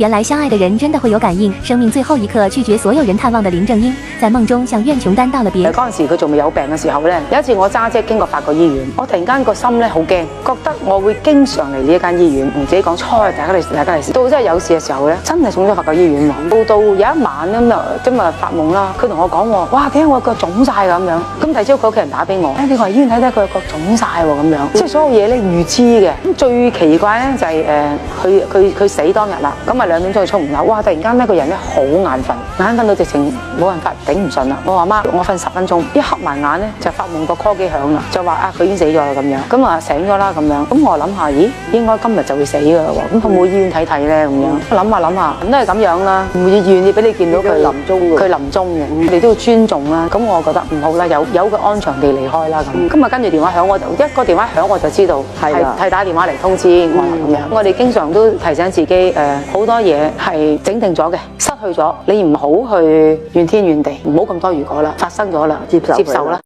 原來相愛的人真的會有感應。生命最後一刻拒絕所有人探望的林正英，在夢中向苑瓊丹道了別。嗰陣時佢仲未有病嘅時候咧，有一次我揸車經過法國醫院，我突然間個心咧好驚，覺得我會經常嚟呢一間醫院，同自己講錯，大家嚟試。到真係有事嘅時候咧，真係送咗法國醫院喎。到有一晚咁今日發夢啦，佢同我講喎，哇，點解我個腫晒咁樣？咁第二朝佢屋企人打俾我，你過嚟醫院睇睇，佢個腫晒喎咁樣，即係所有嘢咧預知嘅。咁最奇怪咧就係佢死當日啦，咁啊2點鐘去沖唔到，哇！突然間咧個人咧好眼瞓到直情冇辦法頂唔順啦。我話媽，我瞓10分鐘，一合埋眼咧就發夢個 call 機響啦，就話啊佢已經死咗啦咁樣，咁啊醒咗啦咁樣，咁我諗下，咦應該今日就會死㗎喎，咁去冇醫院睇睇咧咁樣，諗下，咁都係咁樣啦，唔會願意俾你見到佢臨終嘅，你都要尊重啦。咁我覺得唔好啦，有佢安詳地離開啦咁。咁啊跟住電話響，我就一個電話響我就知道係打電話嚟通知我啦咁樣。我哋經常都提醒自己好多嘢係整定咗嘅，失去咗你唔好去怨天怨地，唔好咁多如果啦，發生咗啦，接受啦。